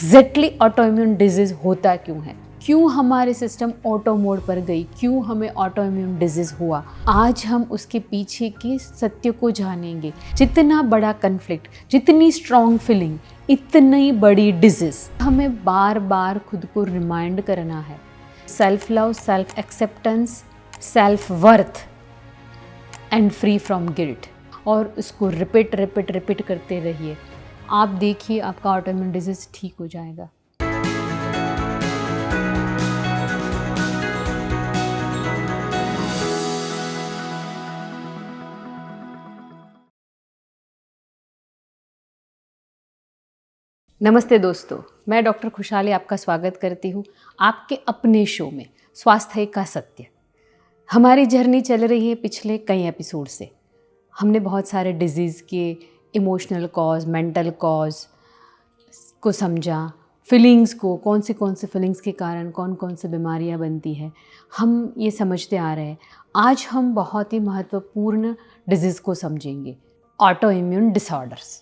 Exactly auto immune disease होता क्यों है, क्यों हमारे सिस्टम ऑटो मोड पर गई, क्यों हमें ऑटो इम्यून डिजीज़ हुआ। आज हम उसके पीछे के सत्य को जानेंगे। जितना बड़ा कन्फ्लिक्ट, जितनी स्ट्रॉन्ग फीलिंग, इतनी बड़ी डिजीज़। हमें बार बार खुद को रिमाइंड करना है। Self love, self acceptance, self worth and free from guilt. और उसको रिपीट करते रहिए। आप देखिए आपका ऑटो इम्यून डिजीज़ ठीक हो जाएगा। नमस्ते दोस्तों, मैं डॉक्टर खुशहाली आपका स्वागत करती हूँ आपके अपने शो में स्वास्थ्य का सत्य। हमारी जर्नी चल रही है पिछले कई एपिसोड से। हमने बहुत सारे डिजीज़ के इमोशनल कॉज, मेंटल कॉज को समझा, फीलिंग्स को, कौन से फीलिंग्स के कारण कौन कौन से बीमारियाँ बनती हैं, हम ये समझते आ रहे हैं। आज हम बहुत ही महत्वपूर्ण डिजीज़ को समझेंगे, ऑटो इम्यून डिसऑर्डर्स।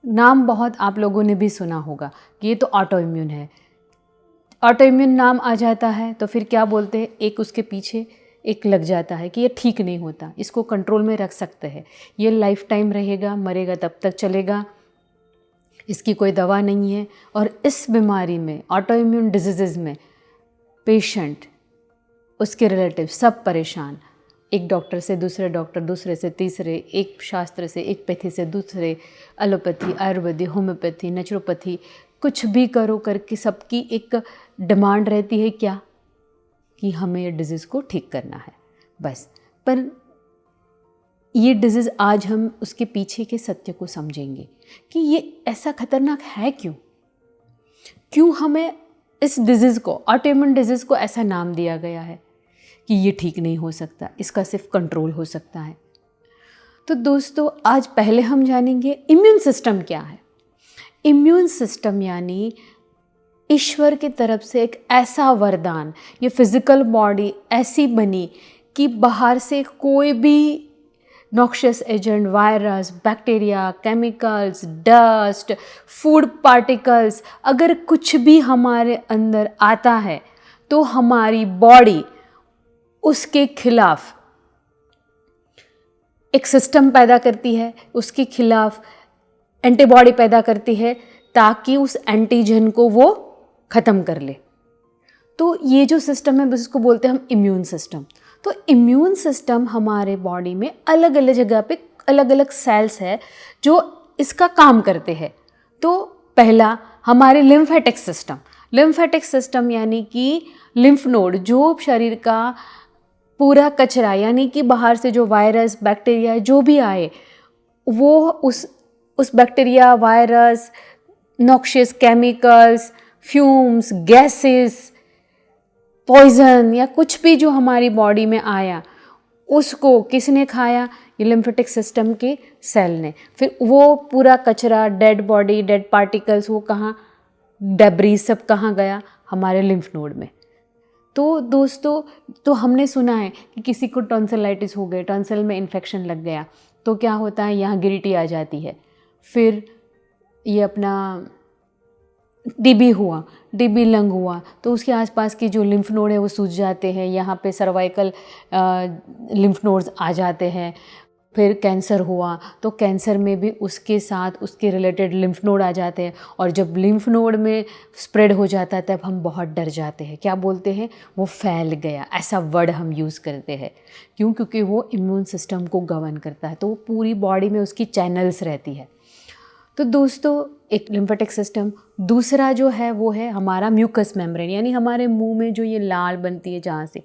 नाम बहुत आप लोगों ने भी सुना होगा कि ये तो ऑटो इम्यून है। ऑटो इम्यून नाम आ जाता है तो फिर क्या बोलते हैं, एक उसके पीछे एक लग जाता है कि ये ठीक नहीं होता, इसको कंट्रोल में रख सकते हैं, ये लाइफ टाइम रहेगा, मरेगा तब तक चलेगा, इसकी कोई दवा नहीं है। और इस बीमारी में, ऑटो इम्यून डिजीज़ में, पेशेंट, उसके रिलेटिव सब परेशान। एक डॉक्टर से दूसरे डॉक्टर, दूसरे से तीसरे, एक शास्त्र से, एक पैथी से दूसरे, एलोपैथी, आयुर्वेदिक, होम्योपैथी, नेचुरोपैथी, कुछ भी करो करके सबकी एक डिमांड रहती है क्या, कि हमें ये डिजीज़ को ठीक करना है बस। पर ये डिजीज़ आज हम उसके पीछे के सत्य को समझेंगे कि ये ऐसा खतरनाक है क्यों हमें इस डिजीज़ को, ऑटो इम्यून डिजीज़ को ऐसा नाम दिया गया है कि ये ठीक नहीं हो सकता, इसका सिर्फ कंट्रोल हो सकता है। तो दोस्तों, आज पहले हम जानेंगे इम्यून सिस्टम क्या है। इम्यून सिस्टम यानी ईश्वर की तरफ से एक ऐसा वरदान, ये फिजिकल बॉडी ऐसी बनी कि बाहर से कोई भी noxious agent, virus, bacteria, chemicals, dust, food particles, अगर कुछ भी हमारे अंदर आता है तो हमारी बॉडी उसके खिलाफ एक सिस्टम पैदा करती है, उसके खिलाफ एंटीबॉडी पैदा करती है ताकि उस एंटीजन को वो ख़त्म कर ले। तो ये जो सिस्टम है जिसको बोलते हैं हम इम्यून सिस्टम। तो इम्यून सिस्टम हमारे बॉडी में अलग अलग जगह पे अलग अलग सेल्स है जो इसका काम करते हैं। तो पहला हमारे लिम्फेटिक सिस्टम। लिम्फेटिक सिस्टम यानी कि लिम्फ नोड, जो शरीर का पूरा कचरा, यानी कि बाहर से जो वायरस, बैक्टीरिया जो भी आए, वो उस bacteria, virus, noxious chemicals, fumes, gases, poison या कुछ भी जो हमारी बॉडी में आया, उसको किसने खाया? ये लिम्फेटिक सिस्टम के सेल ने। फिर वो पूरा कचरा, डेड बॉडी, डेड पार्टिकल्स, वो कहाँ, डेब्रीज सब कहाँ गया? हमारे लिम्फ नोड में। तो दोस्तों, तो हमने सुना है कि किसी को टॉन्सिलाइटिस हो गई, टॉन्सिल में इन्फेक्शन लग गया, तो क्या होता है, यहाँ गिल्टी आ जाती है। फिर ये अपना टीबी हुआ, टीबी लंग हुआ, तो उसके आसपास की जो लिम्फ नोड है वो सूज जाते हैं, यहाँ पे सर्वाइकल लिम्फ नोड्स आ जाते हैं। फिर कैंसर हुआ तो कैंसर में भी उसके साथ उसके रिलेटेड लिम्फ नोड आ जाते हैं। और जब लिम्फ नोड में स्प्रेड हो जाता है तब हम बहुत डर जाते हैं। क्या बोलते हैं? वो फैल गया, ऐसा वर्ड हम यूज़ करते हैं। क्यों? क्योंकि वो इम्यून सिस्टम को गवर्न करता है, तो पूरी बॉडी में उसकी चैनल्स रहती है। तो दोस्तों, एक लिम्फेटिक सिस्टम। दूसरा जो है वो है हमारा म्यूकस मेम्ब्रेन, यानी हमारे मुंह में जो ये लाल बनती है, जहाँ से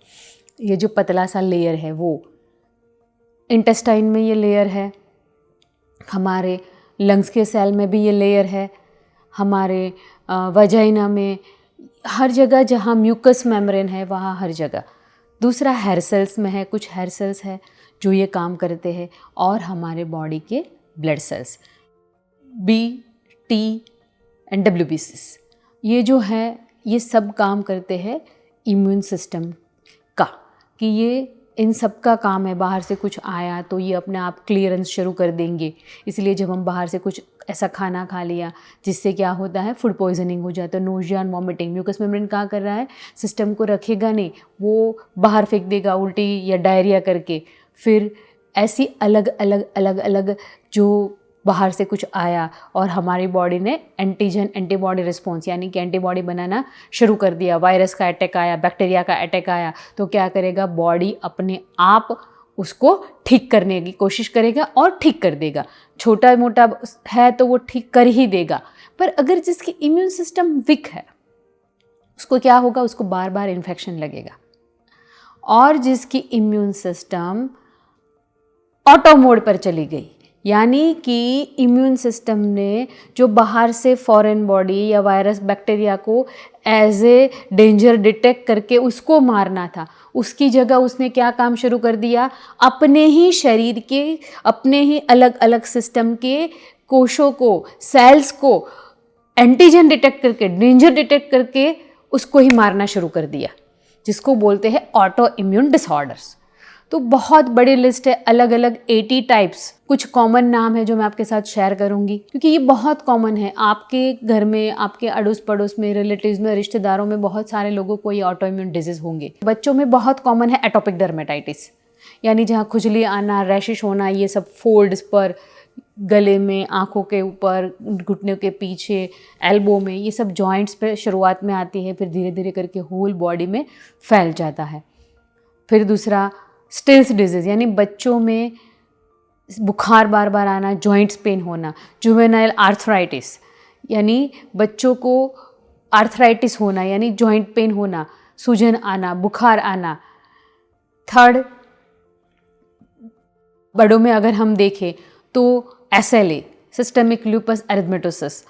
ये जो पतला सा लेयर है, वो इंटेस्टाइन में ये लेयर है, हमारे लंग्स के सेल में भी ये लेयर है, हमारे वजाइना में, हर जगह जहाँ म्यूकस मेम्ब्रेन है वहाँ हर जगह। दूसरा हेयर सेल्स में है, कुछ हेयर सेल्स है जो ये काम करते हैं। और हमारे बॉडी के blood cells, B, T and WBCs, ये जो है ये सब काम करते हैं इम्यून सिस्टम का, कि ये इन सब का काम है। बाहर से कुछ आया तो ये अपने आप क्लियरेंस शुरू कर देंगे। इसलिए जब हम बाहर से कुछ ऐसा खाना खा लिया जिससे क्या होता है, फूड पॉइजनिंग हो जाता है, nausea and vomiting. Mucus membrane क्या कर रहा है, सिस्टम को रखेगा नहीं, वो बाहर फेंक देगा उल्टी या डायरिया करके। फिर ऐसी अलग अलग अलग अलग जो बाहर से कुछ आया और हमारी बॉडी ने एंटीजन एंटीबॉडी रिस्पॉन्स यानी कि एंटीबॉडी बनाना शुरू कर दिया। वायरस का अटैक आया, बैक्टीरिया का अटैक आया, तो क्या करेगा, बॉडी अपने आप उसको ठीक करने की कोशिश करेगा और ठीक कर देगा। छोटा मोटा है तो वो ठीक कर ही देगा। पर अगर जिसकी इम्यून सिस्टम वीक है उसको क्या होगा, उसको बार बार इन्फेक्शन लगेगा। और जिसकी इम्यून सिस्टम ऑटो मोड पर चली गई, यानी कि इम्यून सिस्टम ने जो बाहर से फॉरेन बॉडी या वायरस बैक्टीरिया को एज ए डेंजर डिटेक्ट करके उसको मारना था, उसकी जगह उसने क्या काम शुरू कर दिया, अपने ही शरीर के अपने ही अलग अलग सिस्टम के कोशों को, सेल्स को एंटीजन डिटेक्ट करके, डेंजर डिटेक्ट करके उसको ही मारना शुरू कर दिया, जिसको बोलते हैं ऑटो इम्यून डिसऑर्डर्स। तो बहुत बड़ी लिस्ट है, अलग अलग 80 टाइप्स। कुछ कॉमन नाम है जो मैं आपके साथ शेयर करूंगी, क्योंकि ये बहुत कॉमन है। आपके घर में, आपके अड़ोस पड़ोस में, रिलेटिव्स में, रिश्तेदारों में बहुत सारे लोगों को ये ऑटो इम्यून डिजीज होंगे। बच्चों में बहुत कॉमन है एटोपिक डर्मेटाइटिस, यानी जहाँ खुजली आना, रैशिश होना, ये सब फोल्ड्स पर, गले में, आँखों के ऊपर, घुटनों के पीछे, एल्बो में, ये सब जॉइंट्स पे शुरुआत में आती है, फिर धीरे धीरे करके होल बॉडी में फैल जाता है। फिर दूसरा स्टिल्स डिजीज़, यानी बच्चों में बुखार बार बार आना, जॉइंट्स पेन होना। जुवेनाइल आर्थराइटिस, यानी बच्चों को आर्थराइटिस होना, यानी जॉइंट पेन होना, सूजन आना, बुखार आना। थर्ड, बड़ों में अगर हम देखें तो SLA, systemic lupus erythematosus,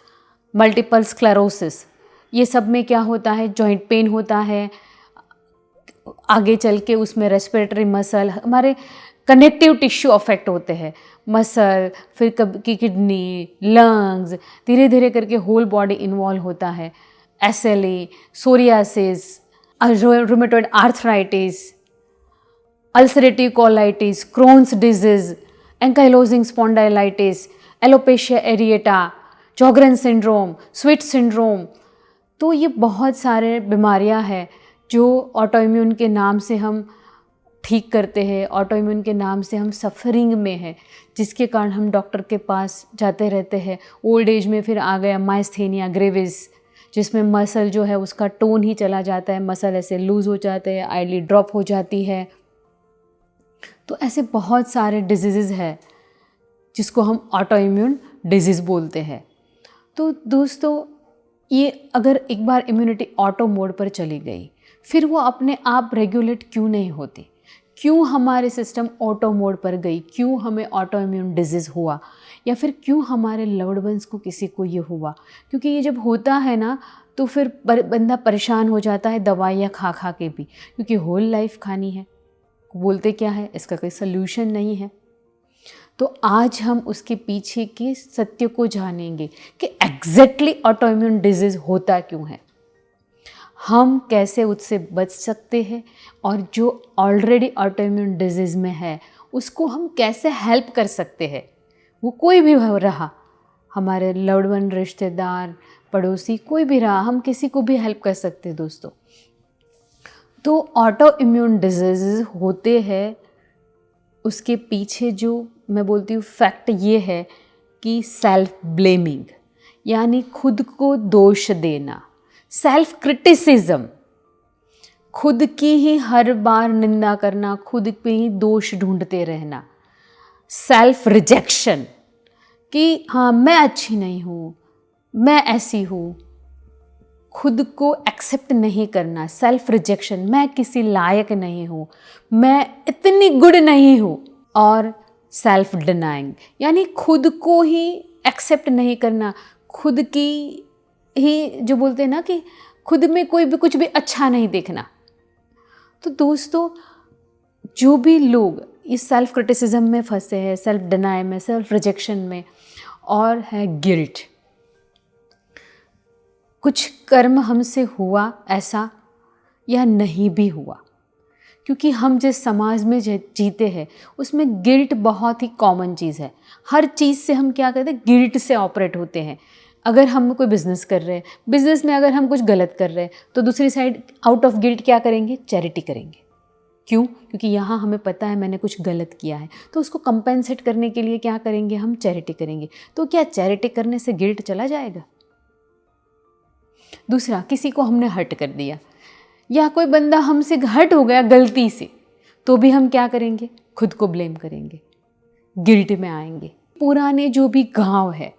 multiple sclerosis, ये सब में क्या होता है, जॉइंट पेन होता है। आगे चल के उसमें रेस्पिरेटरी मसल, हमारे कनेक्टिव टिश्यू अफेक्ट होते हैं, मसल, फिर कब की किडनी, लंग्स, धीरे धीरे करके होल बॉडी इन्वॉल्व होता है। SLA, psoriasis, rheumatoid arthritis, ulcerative colitis, Crohn's disease, ankylosing spondylitis, alopecia areata, Sjogren syndrome, Sweet syndrome. तो ये बहुत सारे बीमारियां हैं जो ऑटो इम्यून के नाम से हम ठीक करते हैं, ऑटो इम्यून के नाम से हम सफरिंग में हैं, जिसके कारण हम डॉक्टर के पास जाते रहते हैं। ओल्ड एज में फिर आ गया माइस्थेनिया ग्रेविस, जिसमें मसल जो है उसका टोन ही चला जाता है, मसल ऐसे लूज़ हो जाते हैं, आईडी ड्रॉप हो जाती है। तो ऐसे बहुत सारे डिजीज़ हैं जिसको हम ऑटो इम्यून डिजीज़ बोलते हैं। तो दोस्तों, ये अगर एक बार इम्यूनिटी ऑटो मोड पर चली गई, फिर वो अपने आप रेगुलेट क्यों नहीं होती? क्यों हमारे सिस्टम ऑटो मोड पर गई? क्यों हमें ऑटो इम्यून डिजीज़ हुआ? या फिर क्यों हमारे लव्ड वंस को किसी को ये हुआ? क्योंकि ये जब होता है ना, तो फिर बंदा परेशान हो जाता है दवाइयाँ खा खा के भी, क्योंकि होल लाइफ खानी है। बोलते क्या है, इसका कोई सल्यूशन नहीं है। तो आज हम उसके पीछे के सत्य को जानेंगे कि एग्जैक्टली ऑटो इम्यून डिजीज़ होता क्यों है, हम कैसे उससे बच सकते हैं, और जो ऑलरेडी ऑटो इम्यून डिजीज़ में है उसको हम कैसे हेल्प कर सकते हैं। वो कोई भी हो रहा, हमारे लव्ड वन, रिश्तेदार, पड़ोसी, कोई भी रहा, हम किसी को भी हेल्प कर सकते हैं दोस्तों। तो ऑटो इम्यून डिजीज़ होते हैं, उसके पीछे जो मैं बोलती हूँ फैक्ट ये है कि सेल्फ ब्लेमिंग, यानी खुद को दोष देना, सेल्फ क्रिटिसिज्म, खुद की ही हर बार निंदा करना, खुद पे ही दोष ढूंढते रहना, सेल्फ रिजेक्शन कि हाँ मैं अच्छी नहीं हूँ, मैं ऐसी हूँ, खुद को एक्सेप्ट नहीं करना, सेल्फ रिजेक्शन, मैं किसी लायक नहीं हूँ, मैं इतनी गुड नहीं हूँ, और सेल्फ डिनाइंग, यानी खुद को ही एक्सेप्ट नहीं करना, खुद की ही जो बोलते हैं ना कि खुद में कोई भी कुछ भी अच्छा नहीं देखना। तो दोस्तों, जो भी लोग इस सेल्फ क्रिटिसिज्म में फंसे हैं, सेल्फ डिनाई में, सेल्फ रिजेक्शन में, और है गिल्ट, कुछ कर्म हमसे हुआ ऐसा या नहीं भी हुआ, क्योंकि हम जिस समाज में जीते हैं उसमें गिल्ट बहुत ही कॉमन चीज़ है। हर चीज़ से हम क्या करते हैं, गिल्ट से ऑपरेट होते हैं। अगर हम कोई बिज़नेस कर रहे हैं, बिज़नेस में अगर हम कुछ गलत कर रहे हैं तो दूसरी साइड आउट ऑफ गिल्ट क्या करेंगे, चैरिटी करेंगे। क्यों? क्योंकि यहाँ हमें पता है मैंने कुछ गलत किया है, तो उसको कंपेंसेट करने के लिए क्या करेंगे, हम चैरिटी करेंगे। तो क्या चैरिटी करने से गिल्ट चला जाएगा? दूसरा, किसी को हमने हर्ट कर दिया या कोई बंदा हमसे हर्ट हो गया गलती से, तो भी हम क्या करेंगे, खुद को ब्लेम करेंगे, गिल्ट में आएंगे। पुराने जो भी घाव है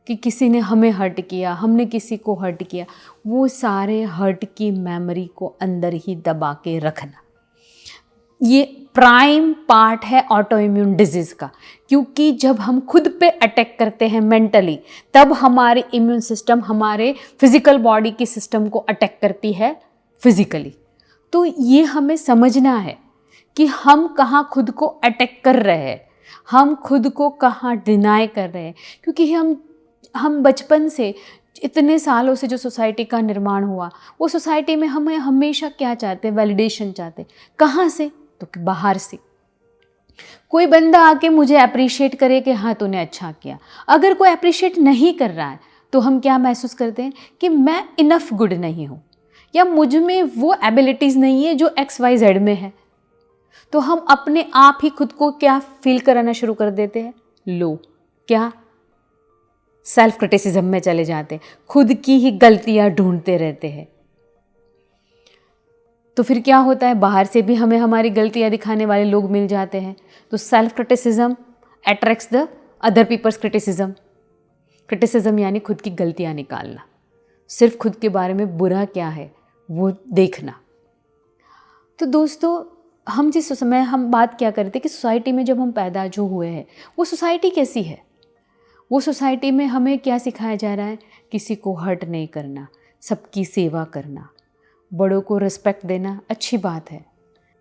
कि किसी ने हमें हर्ट किया, हमने किसी को हर्ट किया, वो सारे हर्ट की मेमोरी को अंदर ही दबा के रखना, ये प्राइम पार्ट है ऑटो इम्यून डिजीज़ का। क्योंकि जब हम खुद पे अटैक करते हैं मेंटली, तब हमारे इम्यून सिस्टम हमारे फिजिकल बॉडी की सिस्टम को अटैक करती है फिजिकली। तो ये हमें समझना है कि हम कहाँ खुद को अटैक कर रहे हैं, हम खुद को कहाँ डिनाई कर रहे हैं। क्योंकि हम बचपन से इतने सालों से जो सोसाइटी का निर्माण हुआ, वो सोसाइटी में हमें हमेशा क्या चाहते हैं, वैलिडेशन चाहते हैं। कहाँ से? तो बाहर से। कोई बंदा आके मुझे अप्रिशिएट करे कि हाँ तूने अच्छा किया। अगर कोई अप्रिशिएट नहीं कर रहा है तो हम क्या महसूस करते हैं कि मैं इनफ गुड नहीं हूँ, या मुझ में वो एबिलिटीज़ नहीं है जो XYZ में है। तो हम अपने आप ही खुद को क्या फील कराना शुरू कर देते हैं, लो। क्या? सेल्फ क्रिटिसिज्म में चले जाते हैं, खुद की ही गलतियां ढूंढते रहते हैं। तो फिर क्या होता है, बाहर से भी हमें हमारी गलतियां दिखाने वाले लोग मिल जाते हैं। तो self criticism attracts the other peoples criticism. Criticism यानी खुद की गलतियां निकालना, सिर्फ खुद के बारे में बुरा क्या है वो देखना। तो दोस्तों, हम जिस समय हम बात क्या करते हैं कि सोसाइटी में जब हम पैदा जो हुए हैं, वो सोसाइटी कैसी है, वो सोसाइटी में हमें क्या सिखाया जा रहा है, किसी को हर्ट नहीं करना, सबकी सेवा करना, बड़ों को रिस्पेक्ट देना अच्छी बात है,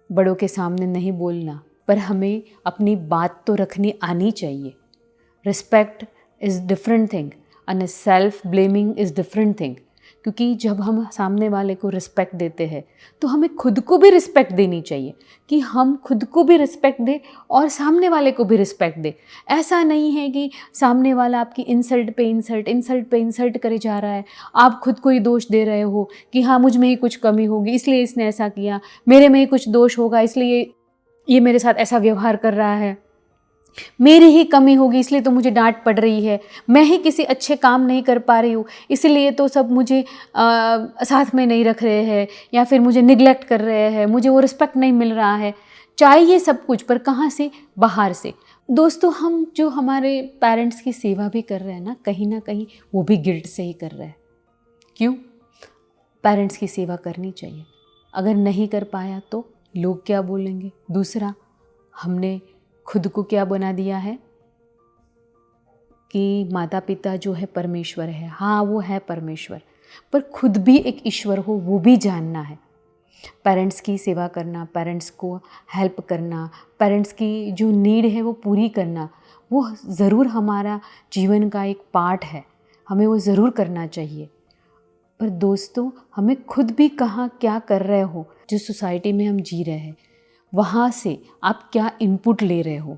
बड़ों के सामने नहीं बोलना, पर हमें अपनी बात तो रखनी आनी चाहिए। Respect is different thing and self blaming is different thing. क्योंकि जब हम सामने वाले को रिस्पेक्ट देते हैं तो हमें खुद को भी रिस्पेक्ट देनी चाहिए, कि हम खुद को भी रिस्पेक्ट दें और सामने वाले को भी रिस्पेक्ट दें। ऐसा नहीं है कि सामने वाला आपकी इंसल्ट पे इंसल्ट करे जा रहा है, आप खुद को ही दोष दे रहे हो कि हाँ मुझ में ही कुछ कमी होगी इसलिए इसने ऐसा किया, मेरे में ही कुछ दोष होगा इसलिए ये मेरे साथ ऐसा व्यवहार कर रहा है, मेरी ही कमी होगी इसलिए तो मुझे डांट पड़ रही है, मैं ही किसी अच्छे काम नहीं कर पा रही हूँ इसलिए तो सब मुझे साथ में नहीं रख रहे हैं, या फिर मुझे निगलेक्ट कर रहे हैं, मुझे वो रिस्पेक्ट नहीं मिल रहा है। चाहिए सब कुछ, पर कहाँ से, बाहर से। दोस्तों, हम जो हमारे पेरेंट्स की सेवा भी कर रहे हैं ना कहीं वो भी गिल्ट से ही कर रहे हैं। क्यों? पेरेंट्स की सेवा करनी चाहिए, अगर नहीं कर पाया तो लोग क्या बोलेंगे। दूसरा, हमने खुद को क्या बना दिया है कि माता पिता जो है परमेश्वर है। हाँ वो है परमेश्वर, पर खुद भी एक ईश्वर हो वो भी जानना है। पेरेंट्स की सेवा करना, पेरेंट्स को हेल्प करना, पेरेंट्स की जो नीड है वो पूरी करना, वो ज़रूर हमारा जीवन का एक पार्ट है, हमें वो ज़रूर करना चाहिए। पर दोस्तों, हमें खुद भी कहाँ क्या कर रहे हो, जिस सोसाइटी में हम जी रहे हैं वहाँ से आप क्या इनपुट ले रहे हो।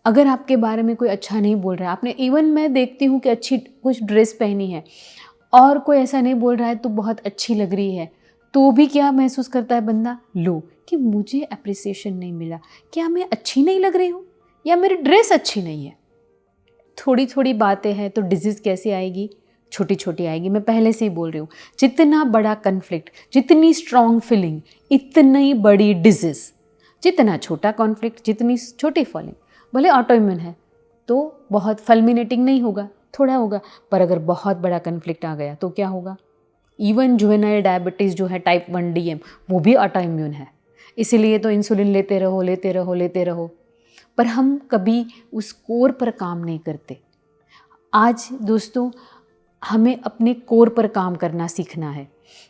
अगर आपके बारे में कोई अच्छा नहीं बोल रहा है, आपने इवन मैं देखती हूँ कि अच्छी कुछ ड्रेस पहनी है और कोई ऐसा नहीं बोल रहा है तो बहुत अच्छी लग रही है, तो भी क्या महसूस करता है बंदा, लो कि मुझे अप्रिसिएशन नहीं मिला, क्या मैं अच्छी नहीं लग रही हूँ या मेरी ड्रेस अच्छी नहीं है। थोड़ी थोड़ी बातें हैं तो डिजीज़ कैसे आएगी, छोटी छोटी आएगी। मैं पहले से ही बोल रही हूँ, जितना बड़ा कन्फ्लिक्ट, जितनी स्ट्रॉन्ग फीलिंग, इतनी बड़ी डिजीज़। जितना छोटा कॉन्फ्लिक्ट, जितनी छोटी फॉलिंग, भले ऑटो इम्यून है तो बहुत फल्मिनेटिंग नहीं होगा, थोड़ा होगा, पर अगर बहुत बड़ा कन्फ्लिक्ट आ गया तो क्या होगा। इवन जुवेनाइल डायबिटीज़ जो है टाइप 1 DM, वो भी ऑटो इम्यून है। इसीलिए तो इंसुलिन लेते रहो, पर हम कभी उस कोर पर काम नहीं करते। आज दोस्तों, हमें अपने कोर पर काम करना सीखना है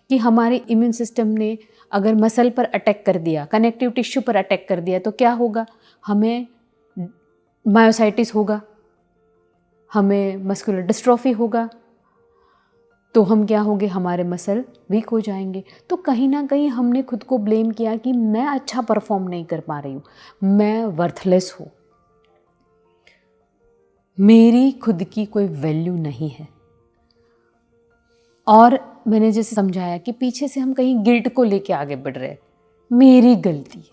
कि हमारे इम्यून सिस्टम ने अगर मसल पर अटैक कर दिया, कनेक्टिव टिश्यू पर अटैक कर दिया तो क्या होगा, हमें मायोसाइटिस होगा, हमें मस्कुलर डिस्ट्रॉफी होगा, तो हम क्या होंगे, हमारे मसल वीक हो जाएंगे। तो कहीं ना कहीं हमने खुद को ब्लेम किया कि मैं अच्छा परफॉर्म नहीं कर पा रही हूँ, मैं वर्थलेस हूँ, मेरी खुद की कोई वैल्यू नहीं है। और मैंने जैसे समझाया कि पीछे से हम कहीं गिल्ट को लेके आगे बढ़ रहे हैं, मेरी गलती है।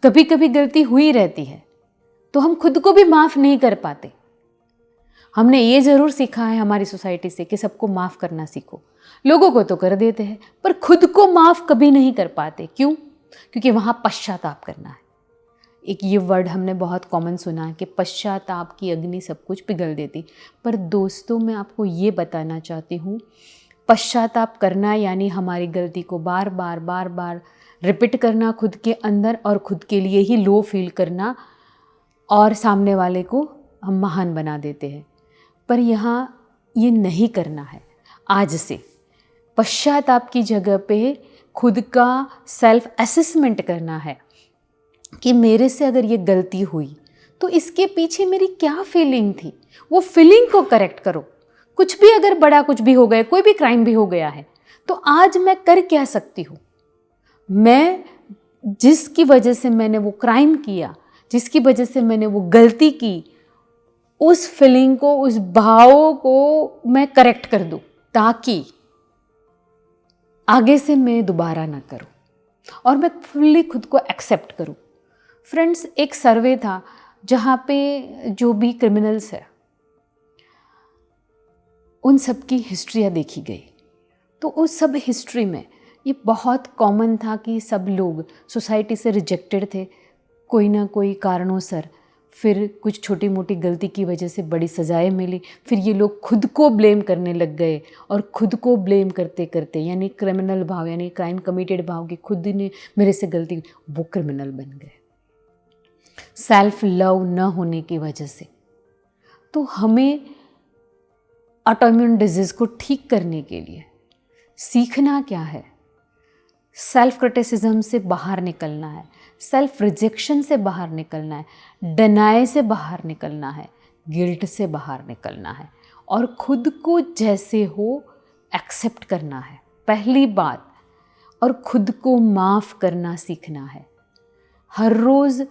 कभी कभी गलती हुई रहती है तो हम खुद को भी माफ़ नहीं कर पाते। हमने ये ज़रूर सीखा है हमारी सोसाइटी से कि सबको माफ़ करना सीखो, लोगों को तो कर देते हैं पर खुद को माफ़ कभी नहीं कर पाते। क्यों? क्योंकि वहाँ पश्चाताप करना है। एक ये वर्ड हमने बहुत कॉमन सुना है कि पश्चाताप की अग्नि सब कुछ पिघल देती। पर दोस्तों, मैं आपको ये बताना चाहती हूँ, पश्चाताप करना यानी हमारी गलती को बार बार रिपीट करना खुद के अंदर, और खुद के लिए ही लो फील करना, और सामने वाले को हम महान बना देते हैं। पर यहाँ ये नहीं करना है। आज से पश्चाताप की जगह पे खुद का सेल्फ असेसमेंट करना है कि मेरे से अगर ये गलती हुई तो इसके पीछे मेरी क्या फीलिंग थी, वो फीलिंग को करेक्ट करो। कुछ भी अगर बड़ा कुछ भी हो गया, कोई भी क्राइम भी हो गया है, तो आज मैं कर क्या सकती हूँ? मैं जिसकी वजह से मैंने वो क्राइम किया, जिसकी वजह से मैंने वो गलती की, उस फीलिंग को, उस भाव को मैं करेक्ट कर दूं ताकि आगे से मैं दोबारा ना करूं और मैं फुल्ली खुद को एक्सेप्ट करूं। फ्रेंड्स, एक सर्वे था जहाँ पे जो भी क्रिमिनल्स है उन सब की हिस्ट्रियाँ देखी गई। तो उस सब हिस्ट्री में ये बहुत कॉमन था कि सब लोग सोसाइटी से रिजेक्टेड थे कोई ना कोई कारणों से। फिर कुछ छोटी मोटी गलती की वजह से बड़ी सज़ाएं मिली, फिर ये लोग खुद को ब्लेम करने लग गए, और खुद को ब्लेम करते करते यानी क्रिमिनल भाव, यानी क्राइम कमिटेड भाव कि खुद ने मेरे से गलती, वो क्रिमिनल बन गए सेल्फ लव न होने की वजह से। तो हमें ऑटोइम्यून डिजीज़ को ठीक करने के लिए सीखना क्या है? सेल्फ क्रिटिसिज्म से बाहर निकलना है, सेल्फ रिजेक्शन से बाहर निकलना है, डिनाई से बाहर निकलना है, गिल्ट से बाहर निकलना है, और खुद को जैसे हो एक्सेप्ट करना है पहली बात, और खुद को माफ़ करना सीखना है हर रोज़।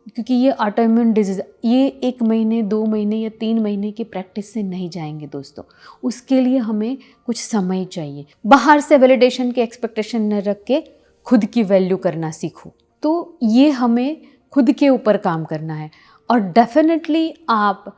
क्योंकि ये ऑटोइम्यून डिजीज़ ये 1 महीने 2 महीने या 3 महीने की प्रैक्टिस से नहीं जाएंगे दोस्तों। उसके लिए हमें कुछ समय चाहिए। बाहर से वैलिडेशन की एक्सपेक्टेशन न रख के खुद की वैल्यू करना सीखो। तो ये हमें खुद के ऊपर काम करना है, और डेफिनेटली आप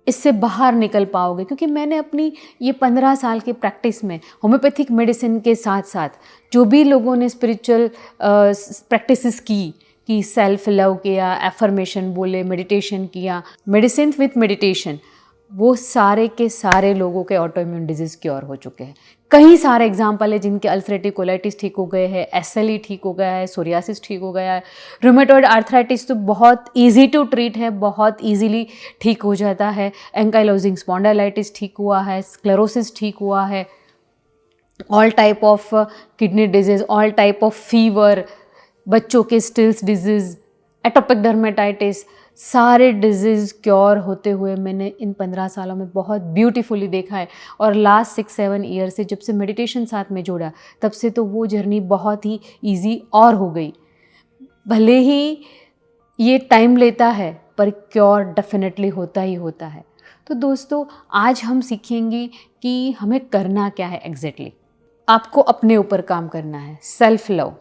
इससे बाहर निकल पाओगे। क्योंकि मैंने अपनी ये 15 साल की प्रैक्टिस में होम्योपैथिक मेडिसिन के साथ साथ जो भी लोगों ने स्पिरिचुअल प्रैक्टिसेस की, कि सेल्फ लव किया, एफर्मेशन बोले, मेडिटेशन किया, मेडिसिन विथ मेडिटेशन, वो सारे के सारे लोगों के ऑटोइम्यून डिजीज़ क्योर हो चुके हैं। कई सारे एग्जाम्पल है जिनके अल्सरेटिव कोलाइटिस ठीक हो गए हैं, SLE ठीक हो गया है, सोरियासिस ठीक हो गया है, रूमेटॉइड आर्थराइटिस तो बहुत इजी टू ट्रीट है, बहुत इजीली ठीक हो जाता है, एंकाइलोजिंग स्पॉन्डाइलाइटिस ठीक हुआ है, स्क्लेरोसिस ठीक हुआ है, all type of kidney disease, all type of fever, बच्चों के स्टिल्स डिजीज़, एटोपिक डर्मेटाइटिस, सारे डिजीज़ क्योर होते हुए मैंने इन 15 सालों में बहुत ब्यूटीफुली देखा है। और लास्ट 6-7 ईयर से जब से मेडिटेशन साथ में जोड़ा, तब से तो वो जर्नी बहुत ही इजी और हो गई। भले ही ये टाइम लेता है पर क्योर डेफिनेटली होता ही होता है। तो दोस्तों, आज हम सीखेंगे कि हमें करना क्या है एग्जैक्टली। आपको अपने ऊपर काम करना है, सेल्फ लव,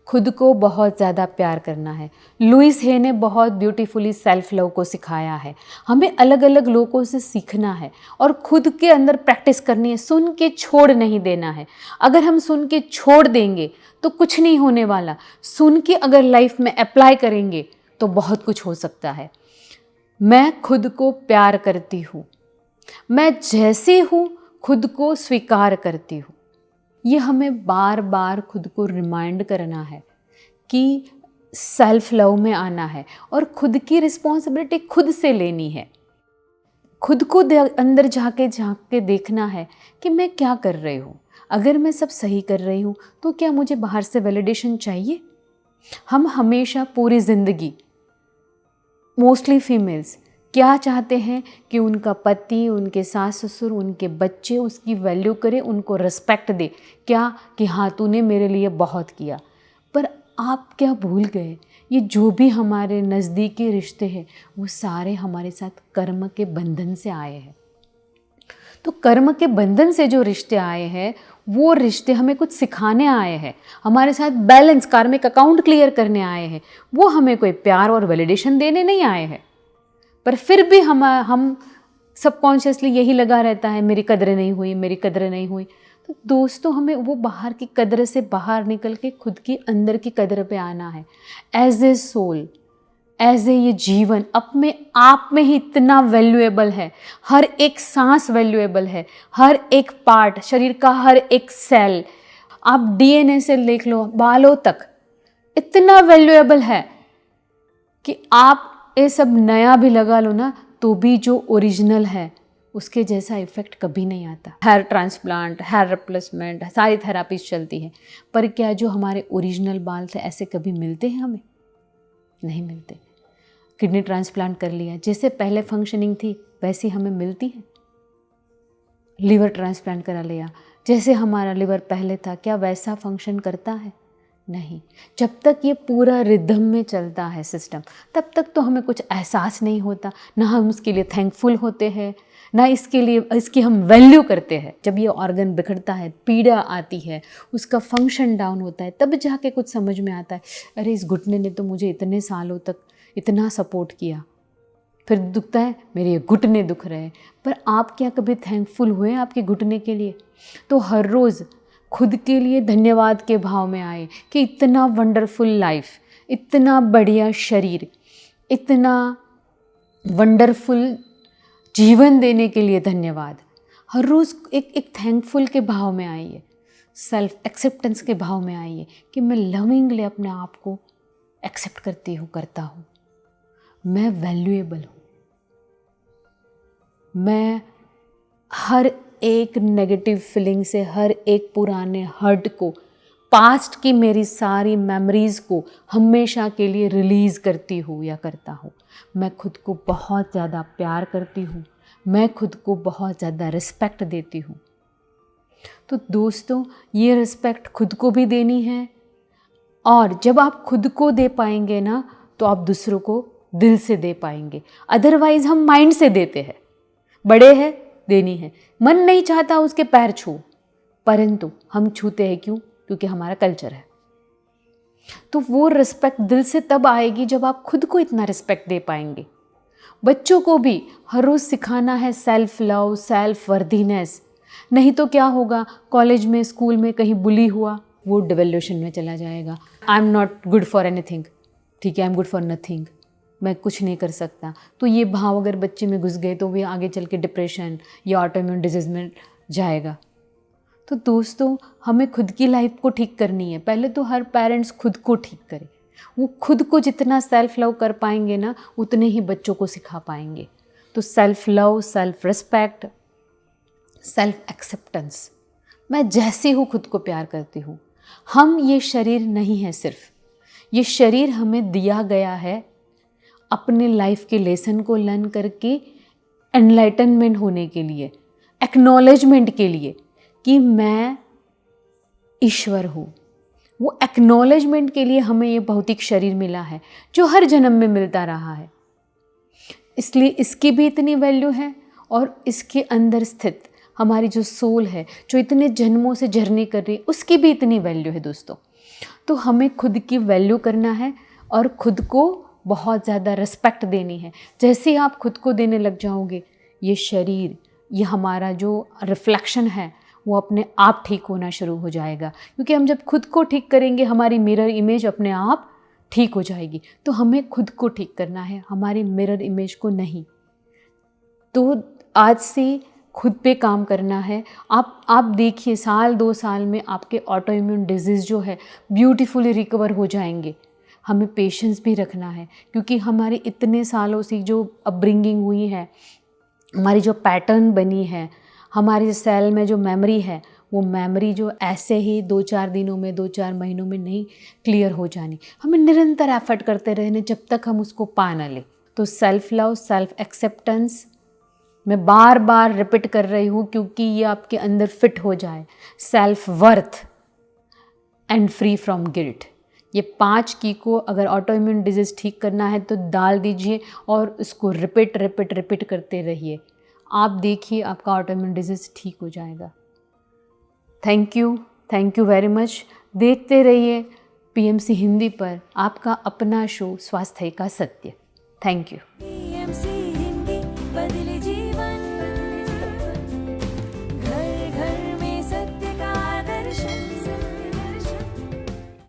खुद को बहुत ज़्यादा प्यार करना है। लुइस हे ने बहुत ब्यूटीफुली सेल्फ लव को सिखाया है। हमें अलग अलग लोगों से सीखना है और खुद के अंदर प्रैक्टिस करनी है। सुन के छोड़ नहीं देना है। अगर हम सुन के छोड़ देंगे तो कुछ नहीं होने वाला। सुन के अगर लाइफ में अप्लाई करेंगे तो बहुत कुछ हो सकता है। मैं खुद को प्यार करती हूँ, मैं जैसे हूँ खुद को स्वीकार करती हूँ। ये हमें बार बार खुद को रिमाइंड करना है कि सेल्फ लव में आना है और खुद की रिस्पॉन्सिबिलिटी खुद से लेनी है। खुद को अंदर झांक के देखना है कि मैं क्या कर रही हूँ। अगर मैं सब सही कर रही हूँ तो क्या मुझे बाहर से वैलिडेशन चाहिए? हम हमेशा पूरी ज़िंदगी, मोस्टली फीमेल्स, क्या चाहते हैं कि उनका पति, उनके सास ससुर, उनके बच्चे उसकी वैल्यू करें, उनको रिस्पेक्ट दे। क्या कि हाँ तूने मेरे लिए बहुत किया। पर आप क्या भूल गए, ये जो भी हमारे नज़दीकी रिश्ते हैं वो सारे हमारे साथ कर्म के बंधन से आए हैं। तो कर्म के बंधन से जो रिश्ते आए हैं वो रिश्ते हमें कुछ सिखाने आए हैं, हमारे साथ बैलेंस, कार्मिक अकाउंट क्लियर करने आए हैं। वो हमें कोई प्यार और वैलिडेशन देने नहीं आए हैं। पर फिर भी हम सबकॉन्शियसली यही लगा रहता है, मेरी कदर नहीं हुई, मेरी कदर नहीं हुई। तो दोस्तों हमें वो बाहर की कदर से बाहर निकल के खुद की अंदर की कदर पे आना है। As a soul, as a ये जीवन अपने आप में ही इतना वैल्यूएबल है। हर एक सांस वैल्यूएबल है, हर एक पार्ट, शरीर का हर एक सेल, आप डीएनए से देख लो बालों तक, इतना वैल्यूएबल है कि आप ये सब नया भी लगा लो ना तो भी जो ओरिजिनल है उसके जैसा इफेक्ट कभी नहीं आता। हेयर ट्रांसप्लांट, हेयर रिप्लेसमेंट, सारी थेरापीज चलती हैं, पर क्या जो हमारे ओरिजिनल बाल थे ऐसे कभी मिलते हैं? हमें नहीं मिलते। किडनी ट्रांसप्लांट कर लिया, जैसे पहले फंक्शनिंग थी वैसी हमें मिलती है। लिवर ट्रांसप्लांट करा लिया, जैसे हमारा लिवर पहले था क्या वैसा फंक्शन करता है? नहीं। जब तक ये पूरा रिदम में चलता है सिस्टम, तब तक तो हमें कुछ एहसास नहीं होता, ना हम उसके लिए थैंकफुल होते हैं, ना इसकी हम वैल्यू करते हैं। जब ये ऑर्गन बिखरता है, पीड़ा आती है, उसका फंक्शन डाउन होता है, तब जाके कुछ समझ में आता है, अरे इस घुटने ने तो मुझे इतने सालों तक इतना सपोर्ट किया। फिर दुखता है, मेरे ये घुटने दुख रहे हैं। पर आप क्या कभी थैंकफुल हुए आपके घुटने के लिए? तो हर रोज़ खुद के लिए धन्यवाद के भाव में आए कि इतना वंडरफुल लाइफ, इतना बढ़िया शरीर, इतना वंडरफुल जीवन देने के लिए धन्यवाद। हर रोज़ एक थैंकफुल के भाव में आइए, सेल्फ एक्सेप्टेंस के भाव में आइए कि मैं लविंगली अपने आप को एक्सेप्ट करती हूँ, करता हूँ, मैं वैल्यूएबल हूँ। मैं हर एक नेगेटिव फीलिंग से, हर एक पुराने हर्ट को, पास्ट की मेरी सारी मेमोरीज़ को हमेशा के लिए रिलीज़ करती हूँ या करता हूँ। मैं खुद को बहुत ज़्यादा प्यार करती हूँ, मैं खुद को बहुत ज़्यादा रिस्पेक्ट देती हूँ। तो दोस्तों ये रिस्पेक्ट खुद को भी देनी है, और जब आप खुद को दे पाएंगे ना तो आप दूसरों को दिल से दे पाएंगे। अदरवाइज़ हम माइंड से देते हैं, बड़े हैं देनी है, मन नहीं चाहता उसके पैर छू, परंतु हम छूते हैं क्यों? क्योंकि हमारा कल्चर है। तो वो रिस्पेक्ट दिल से तब आएगी जब आप खुद को इतना रिस्पेक्ट दे पाएंगे। बच्चों को भी हर रोज़ सिखाना है सेल्फ लव, सेल्फ वर्दीनेस। नहीं तो क्या होगा, कॉलेज में, स्कूल में कहीं बुली हुआ, वो डिवोल्यूशन में चला जाएगा। I am not good for anything, ठीक है, I am good for nothing, मैं कुछ नहीं कर सकता। तो ये भाव अगर बच्चे में घुस गए तो वे आगे चल के डिप्रेशन या ऑटोइम्यून डिजीज़ में जाएगा। तो दोस्तों हमें खुद की लाइफ को ठीक करनी है। पहले तो हर पेरेंट्स खुद को ठीक करे। वो खुद को जितना सेल्फ लव कर पाएंगे ना, उतने ही बच्चों को सिखा पाएंगे। तो self love, self respect, self acceptance, मैं जैसी हूँ खुद को प्यार करती हूँ। हम ये शरीर नहीं है, सिर्फ ये शरीर हमें दिया गया है अपने लाइफ के लेसन को लर्न करके एनलाइटनमेंट होने के लिए, एक्नॉलेजमेंट के लिए कि मैं ईश्वर हूँ। वो एक्नॉलेजमेंट के लिए हमें ये भौतिक शरीर मिला है जो हर जन्म में मिलता रहा है, इसलिए इसकी भी इतनी वैल्यू है। और इसके अंदर स्थित हमारी जो सोल है, जो इतने जन्मों से जर्नी कर रही है, उसकी भी इतनी वैल्यू है दोस्तों। तो हमें खुद की वैल्यू करना है और खुद को बहुत ज़्यादा रिस्पेक्ट देनी है। जैसे ही आप खुद को देने लग जाओगे, ये शरीर, ये हमारा जो रिफ्लेक्शन है वो अपने आप ठीक होना शुरू हो जाएगा। क्योंकि हम जब खुद को ठीक करेंगे, हमारी मिरर इमेज अपने आप ठीक हो जाएगी। तो हमें खुद को ठीक करना है, हमारी मिरर इमेज को नहीं। तो आज से खुद पे काम करना है। आप देखिए, साल 2 साल में आपके ऑटो इम्यून डिजीज़ जो है ब्यूटीफुली रिकवर हो जाएंगे। हमें पेशेंस भी रखना है, क्योंकि हमारे इतने सालों से जो अपब्रिंगिंग हुई है, हमारी जो पैटर्न बनी है, हमारे सेल में जो मेमोरी है, वो मेमोरी जो ऐसे ही 2-4 दिनों में, 2-4 महीनों में नहीं क्लियर हो जानी। हमें निरंतर एफर्ट करते रहने जब तक हम उसको पा न लें। तो सेल्फ लव, सेल्फ एक्सेप्टेंस, मैं बार बार रिपीट कर रही हूँ क्योंकि ये आपके अंदर फिट हो जाए, self worth and free from guilt. ये 5 की को अगर ऑटो इम्यून डिजीज़ ठीक करना है तो डाल दीजिए और उसको रिपीट करते रहिए। आप देखिए आपका ऑटो इम्यून डिजीज़ ठीक हो जाएगा। Thank you very much. देखते रहिए PMC हिंदी पर आपका अपना शो स्वास्थ्य का सत्य। Thank you. PMC हिंदी बदले जी